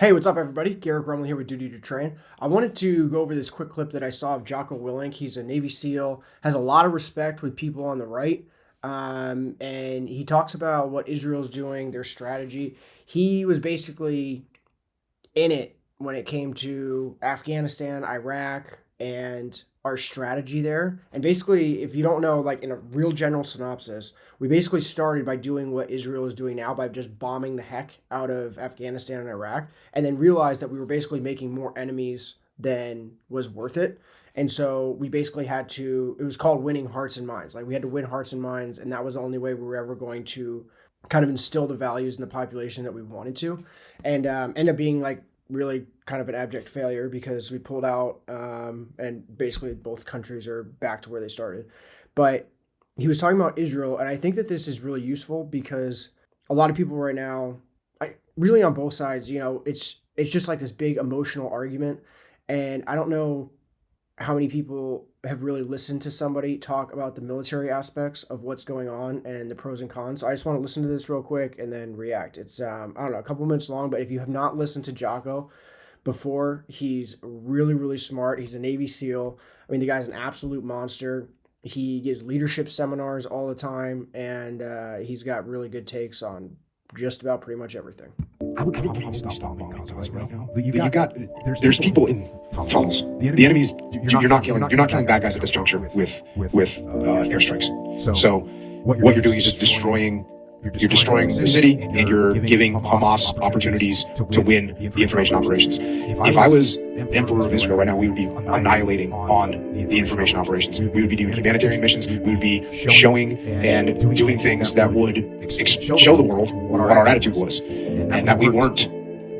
Hey, what's up, everybody? Garrett Grumley here with Duty to Train. I wanted to go over this quick clip that I saw of Jocko Willink. He's a Navy SEAL, has a lot of respect with people on the right, and he talks about what Israel's doing, their strategy. He was basically in it when it came to Afghanistan, Iraq, and our strategy there. And basically, if you don't know, like in a real general synopsis, we basically started by doing what Israel is doing now by just bombing the heck out of Afghanistan and Iraq, and then realized that we were basically making more enemies than was worth it. And so we basically had to, it was called winning hearts and minds. Like we had to win hearts and minds, and that was the only way we were ever going to kind of instill the values in the population that we wanted to, and end up being like really kind of an abject failure because we pulled out, and basically both countries are back to where they started. But he was talking about Israel, and I think that this is really useful because a lot of people right now, really on both sides, it's just like this big emotional argument, and I don't know how many people have really listened to somebody talk about the military aspects of what's going on and the pros and cons. So I just want to listen to this real quick and then react. It's I don't know, a couple minutes long, but if you have not listened to Jocko before, he's really really smart. He's a Navy SEAL. I mean, the guy's an absolute monster. He gives leadership seminars all the time, and he's got really good takes on just about pretty much everything. I would probably stop bombing Gaza right now. There's people in tunnels. The enemy's you're not killing bad guys at this juncture with airstrikes. So what you're doing is just destroying. You're destroying the city, and you're giving Hamas opportunities to win the information operations. If I was Emperor of Israel right now, we would be annihilating on the information operations. We would be doing humanitarian missions. We would be showing and doing things that would show the world what our attitude was, and that we weren't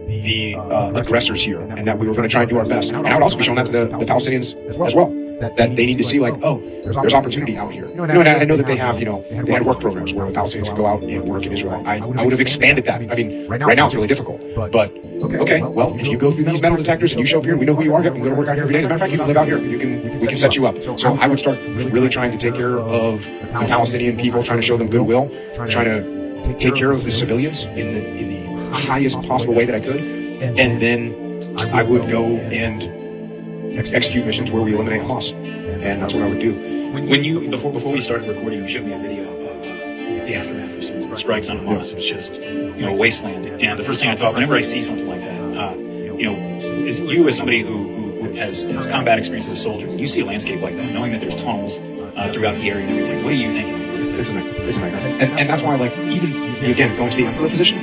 the aggressors here, and that we were going to try and do our best. And I would also be showing that to the Palestinians as well. That they need to see, like, oh, there's opportunity out here. And I know that they have, they had work programs where the Palestinians could go out and work in Israel. I would have expanded that. I mean, right now it's really difficult. But, okay, well, if you go through these metal detectors and you show up here and we know who you are, you can go to work out here every day. As a matter of fact, you can live out here. We can set you up. So I would start really trying to take care of the Palestinian people, trying to show them goodwill, trying to take care of the civilians in the highest possible way that I could. And then I would go and execute missions where we eliminate Hamas, and that's what I would do. When you before we started recording, you showed me a video of the aftermath of some strikes on Hamas. It was just a wasteland. And the first thing I thought, whenever I see something like that, is you as somebody who has combat experience as a soldier, you see a landscape like that, knowing that there's tunnels throughout the area and everything. What are you thinking? It's a nightmare, and that's why, like, even again going to the Emperor position,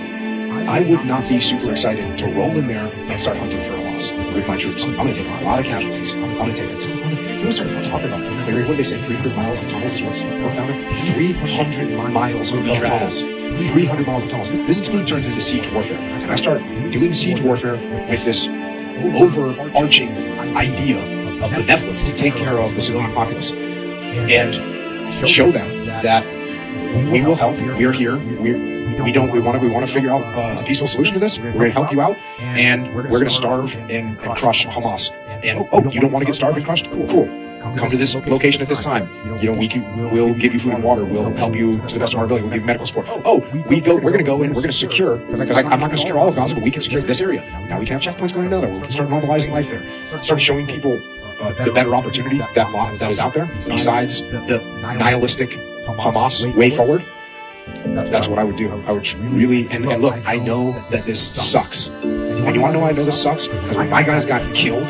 I would not be super excited to roll in there and start hunting for Hamas with my troops. I'm going to take a lot of casualties. I'm going to take a ton of... If we start talking about clearing, what did they say, 300 miles of tunnels is what's broke down there? 300 miles of tunnels. 300 miles of tunnels. This to me turns into siege warfare. And I start doing siege warfare with this overarching idea of benevolence to take care of the civilian populace and show them that we will help. We're here. We want to figure out a peaceful solution to this. We're going to help you out, and we're going to starve and crush Hamas. And you don't want to get starved and crushed? Cool. Come to this location at this time. We'll give you food and water. We'll help you to the best of our ability. We'll give you medical support. We're going to go in. We're going to secure, because I'm not going to secure all of Gaza, but we can secure this area. Now we can have checkpoints going another. We can start normalizing life there. Start showing people the better opportunity that is out there besides the nihilistic Hamas way forward. That's what I would do. I would really, and look, I know that this sucks. And you want to know why I know this sucks? Because when my guys got killed,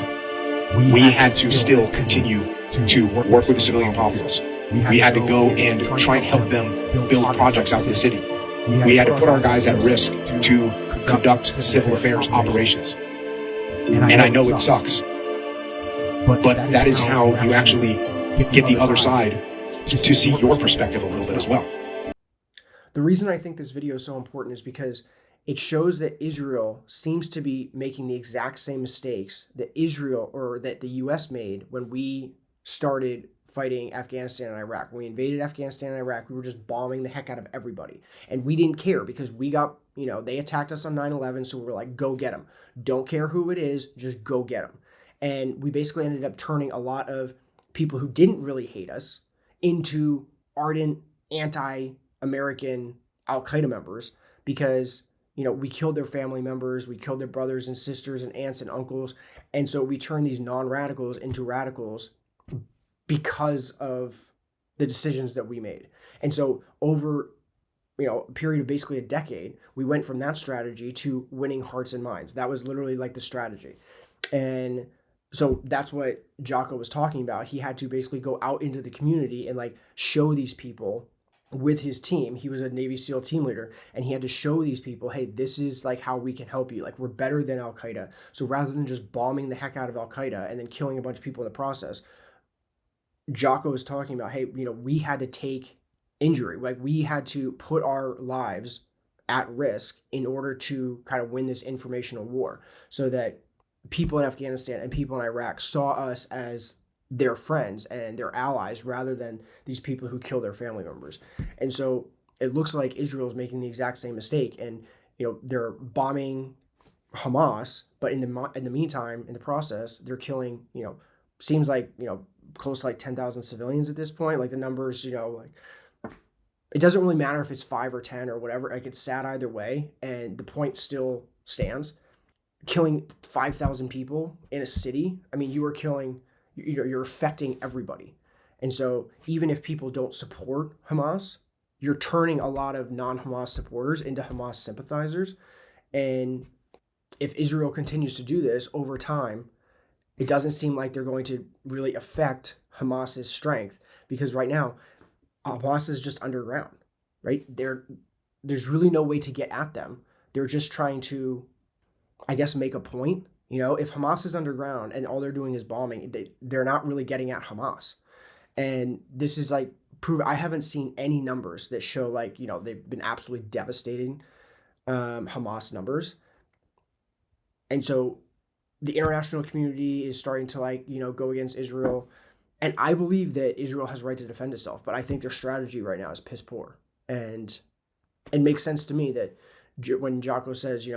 we had to still continue to work with the civilian populace. We had to go and try and help them build projects out in the city. We had to put our guys at risk to conduct civil affairs operations. And I know it sucks, but that is how you actually get the other side to see your perspective a little bit as well. The reason I think this video is so important is because it shows that Israel seems to be making the exact same mistakes that the US made when we started fighting Afghanistan and Iraq. When we invaded Afghanistan and Iraq, we were just bombing the heck out of everybody. And we didn't care because we got, they attacked us on 9/11, so we were like, go get them. Don't care who it is, just go get them. And we basically ended up turning a lot of people who didn't really hate us into ardent anti-American Al-Qaeda members because, we killed their family members, we killed their brothers and sisters and aunts and uncles. And so we turned these non-radicals into radicals because of the decisions that we made. And so over a period of basically a decade, we went from that strategy to winning hearts and minds. That was literally like the strategy. And so that's what Jocko was talking about. He had to basically go out into the community and like show these people with his team. He was a Navy SEAL team leader, and he had to show these people, hey, this is like how we can help you. Like, we're better than Al Qaeda. So rather than just bombing the heck out of Al Qaeda and then killing a bunch of people in the process, Jocko was talking about, hey, we had to take injury. Like, we had to put our lives at risk in order to kind of win this informational war, so that people in Afghanistan and people in Iraq saw us as their friends and their allies rather than these people who kill their family members. And so it looks like Israel's making the exact same mistake, and they're bombing Hamas, but in the meantime, in the process, they're killing seems like close to like 10,000 civilians at this point. Like, the numbers, like, it doesn't really matter if it's 5 or 10 or whatever. Like, it's sad either way, and the point still stands. Killing 5,000 people in a city, I mean, you're affecting everybody. And so even if people don't support Hamas, you're turning a lot of non-Hamas supporters into Hamas sympathizers. And if Israel continues to do this over time, it doesn't seem like they're going to really affect Hamas's strength, because right now Hamas is just underground, right? There's really no way to get at them. They're just trying to, I guess, make a point. If Hamas is underground and all they're doing is bombing, they're not really getting at Hamas. And this is like prove. I haven't seen any numbers that show like they've been absolutely devastating Hamas numbers. And so the international community is starting to like go against Israel, and I believe that Israel has a right to defend itself. But I think their strategy right now is piss poor, and it makes sense to me that when Jocko says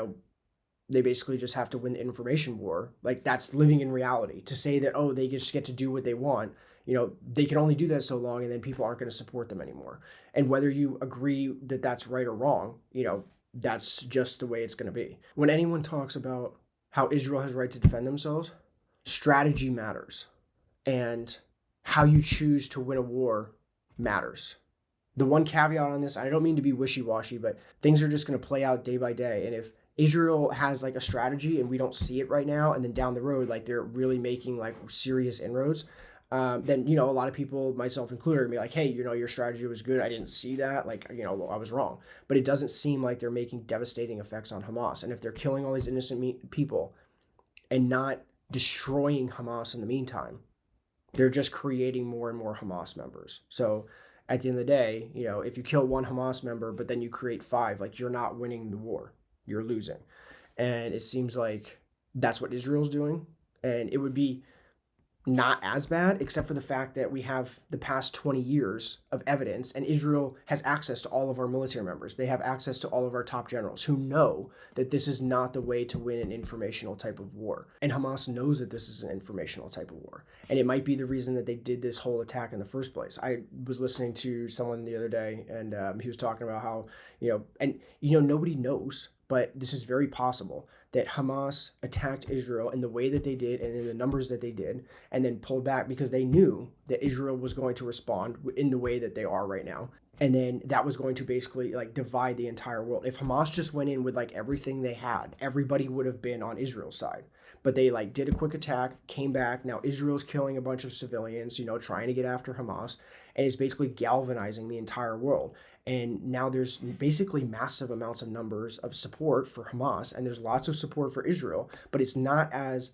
they basically just have to win the information war, like, that's living in reality. To say that, oh, they just get to do what they want, they can only do that so long, and then people aren't going to support them anymore. And whether you agree that that's right or wrong, that's just the way it's going to be. When anyone talks about how Israel has a right to defend themselves, strategy matters, and how you choose to win a war matters. The one caveat on this, I don't mean to be wishy-washy, but things are just going to play out day by day. And if Israel has like a strategy and we don't see it right now, and then down the road, like, they're really making like serious inroads, then, a lot of people, myself included, are gonna be like, hey, your strategy was good. I didn't see that. Like, I was wrong. But it doesn't seem like they're making devastating effects on Hamas. And if they're killing all these innocent people and not destroying Hamas in the meantime, they're just creating more and more Hamas members. So at the end of the day, if you kill one Hamas member, but then you create 5, like, you're not winning the war. You're losing. And it seems like that's what Israel's doing. And it would be not as bad, except for the fact that we have the past 20 years of evidence, and Israel has access to all of our military members. They have access to all of our top generals who know that this is not the way to win an informational type of war. And Hamas knows that this is an informational type of war. And it might be the reason that they did this whole attack in the first place. I was listening to someone the other day, and he was talking about how, nobody knows, but this is very possible that Hamas attacked Israel in the way that they did and in the numbers that they did, and then pulled back because they knew that Israel was going to respond in the way that they are right now. And then that was going to basically like divide the entire world. If Hamas just went in with like everything they had, everybody would have been on Israel's side. But they like did a quick attack, came back. Now Israel's killing a bunch of civilians, trying to get after Hamas, and it's basically galvanizing the entire world. And now there's basically massive amounts of numbers of support for Hamas, and there's lots of support for Israel, but it's not as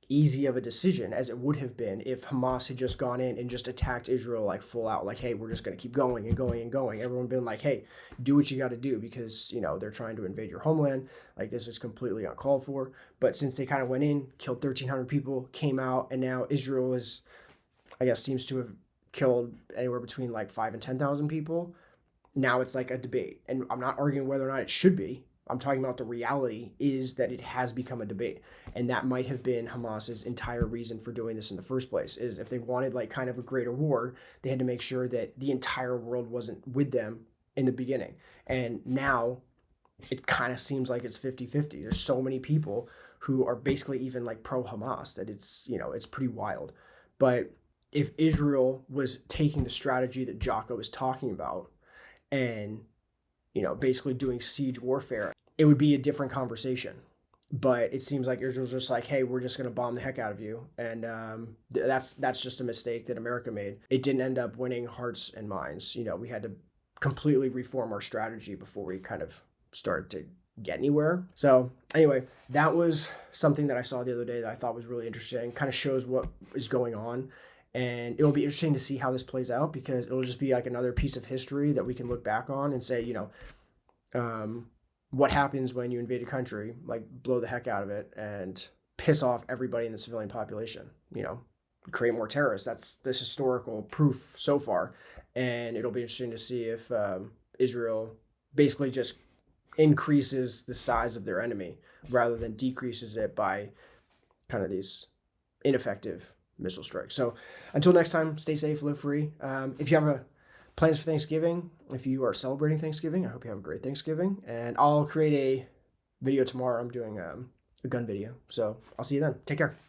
easy of a decision as it would have been if Hamas had just gone in and just attacked Israel like full out, like, hey, we're just going to keep going and going and going. Everyone been like, hey, do what you got to do because, they're trying to invade your homeland. Like, this is completely uncalled for. But since they kind of went in, killed 1,300 people, came out, and now Israel is, I guess, seems to have killed anywhere between like 5,000 and 10,000 people. Now it's like a debate, and I'm not arguing whether or not it should be. I'm talking about the reality is that it has become a debate, and that might have been Hamas's entire reason for doing this in the first place. Is if they wanted like kind of a greater war, they had to make sure that the entire world wasn't with them in the beginning. And now it kind of seems like it's 50-50. There's so many people who are basically even like pro Hamas that it's, it's pretty wild. But if Israel was taking the strategy that Jocko is talking about and, basically doing siege warfare, it would be a different conversation. But it seems like Israel's just like, hey, we're just going to bomb the heck out of you. And that's just a mistake that America made. It didn't end up winning hearts and minds. We had to completely reform our strategy before we kind of started to get anywhere. So anyway, that was something that I saw the other day that I thought was really interesting. Kind of shows what is going on. And it'll be interesting to see how this plays out, because it'll just be like another piece of history that we can look back on and say, what happens when you invade a country, like blow the heck out of it and piss off everybody in the civilian population, create more terrorists. That's this historical proof so far. And it'll be interesting to see if Israel basically just increases the size of their enemy rather than decreases it by kind of these ineffective missile strikes. So until next time, stay safe, live free. If you have plans for Thanksgiving, if you are celebrating Thanksgiving, I hope you have a great Thanksgiving. And I'll create a video tomorrow. I'm doing a gun video. So I'll see you then. Take care.